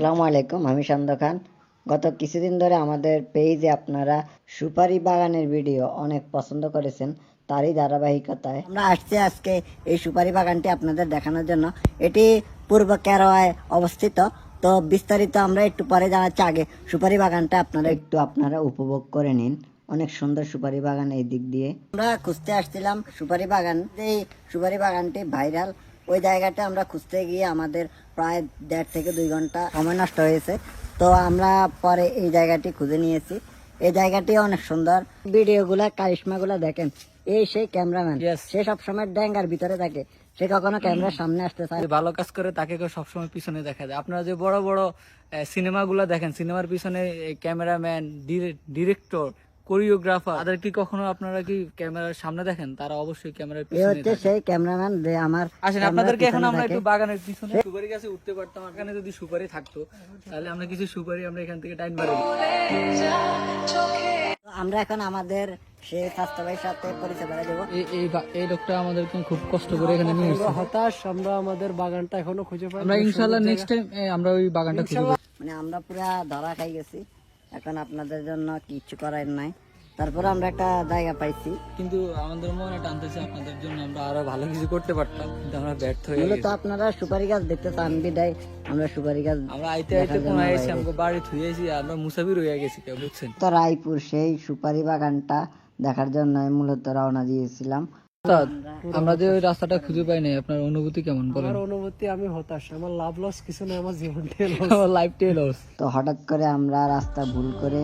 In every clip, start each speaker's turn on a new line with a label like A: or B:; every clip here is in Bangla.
A: আসসালামু আলাইকুম, আমি শান্ত খান। গত কিছুদিন ধরে আমাদের পেজে আপনারা সুপারি বাগানের ভিডিও অনেক পছন্দ করেছেন। তারই ধারাবাহিকতায় আমরা আসছি আজকে এই সুপারি বাগানটি আপনাদের দেখানোর জন্য। এটি পূর্ব কেরোয়ায় অবস্থিত। তো বিস্তারিত আমরা একটু পরে জানাচ্ছি। আগে সুপারি বাগানটা আপনারা উপভোগ করে নিন। অনেক সুন্দর সুপারি বাগান। এই দিক দিয়ে আমরা খুঁজতে আসছিলাম সুপারি বাগান। এই সুপারি বাগানটি ভাইরাল। ওই জায়গাটা আমরা খুঁজতে গিয়ে আমাদের প্রায় 1.5 থেকে 2 ঘন্টা সময় নষ্ট হয়েছে। তো আমরা পরে এই জায়গাটি খুঁজে নিয়েছি। এই জায়গাটি অনেক সুন্দর। ভিডিওগুলা কারিশমাগুলা দেখেন। এই সেই ক্যামেরাম্যান, সে সবসময় ড্যাঙ্গার ভিতরে থাকে, সে কখনো ক্যামেরার সামনে আসতে চায়।
B: ভালো কাজ করে তাকে সবসময় পিছনে দেখা যায়। আপনারা যে বড় বড় সিনেমাগুলো দেখেন, সিনেমার পিছনে ক্যামেরাম্যান, ডিরেক্টর, কোরিওগ্রাফার, তাদের কি কখনো আপনারা কি ক্যামেরার সামনে দেখেন? তারা অবশ্যই ক্যামেরার
A: এই
B: পিছনে
A: হচ্ছে সেই ক্যামেরাম্যান যে আমার
B: আসেন। আপনাদেরকে এখন আমরা একটু বাগানের পিছনে সুপারি গাছে উঠতে পারতাম। এখানে যদি সুপারি থাকতো তাহলে আমরা কিছু সুপারি আমরা এখান থেকে টাইম বাড়ি।
A: আমরা এখন আমাদের সেই স্বাস্থ্য ভাইয়ের সাথে পরিচয় করে দেবো।
B: এই লোকটা আমাদেরকে খুব কষ্ট করে এখানে নিয়ে এসেছে।
C: হতাশ, আমরা আমাদের বাগানটা এখনো খুঁজে পাই।
B: আমরা ইনশাআল্লাহ নেক্সট টাইম আমরা ওই বাগানটা খুঁজে পাবো।
A: মানে আমরা পুরা ধরা খাই গেছি। এখন আপনাদের জন্য কিছু করার নাই। তারপরে আমরা একটা জায়গা পাইছি।
B: কিন্তু আমাদের মনে টানতেছে আপনাদের জন্য আমরা আরো ভালো কিছু করতে পারতাম, কিন্তু আমরা ব্যর্থ হয়ে
A: মূলত
B: গেছি।
A: আপনারা সুপারি গাছ দেখতে চান বিদায় আমরা সুপারি গাছ
B: আমরা আইতে আইতে কোন আইছি, আমাকে বাড়ি থুইয়েছি, আমরা মুসাফির হয়ে গেছি, কেউ বুঝছেন
A: তো রায়পুর সেই সুপারি বাগানটা দেখার জন্য মূলত রওনা দিয়েছিলাম।
B: আমরা যে ওই রাস্তাটা খুঁজে পাই নাই, আপনার অনুভূতি কেমন বলেন?
C: আমার অনুভূতি, আমি হতাশ। আমার লাভ লস কিছু নেই, আমার জীবনটাই
B: আমার লাইফটাই লস।
A: তো হঠাৎ করে আমরা রাস্তা ভুল করে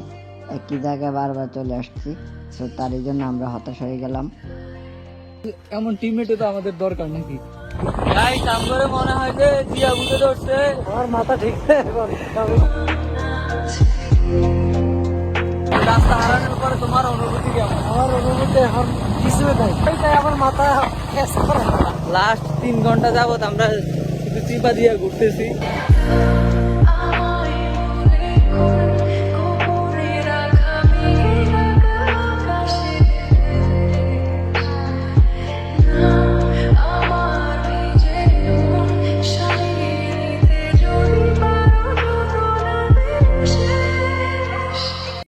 A: একই জায়গায় বারবার চলে আসছি। তো তারই জন্য আমরা হতাশ হয়ে গেলাম।
B: এমন টিমমেটও তো আমাদের দরকার নাকি? গাইস, আমগরে মনে হয় যে জিয়া বুঝে ধরছে।
C: আমার মাথা ঠিক নেই এখন।
B: রাস্তা হারানোর পরে তোমার অনুভূতি কেমন?
C: আমার অনুভূতি এখন কিছু নাই, তাই আমার মাথা ক্যাচ করে।
B: লাস্ট 3 ঘন্টা যাবত আমরা শুধু চিপা দিয়ে ঘুরতেছি।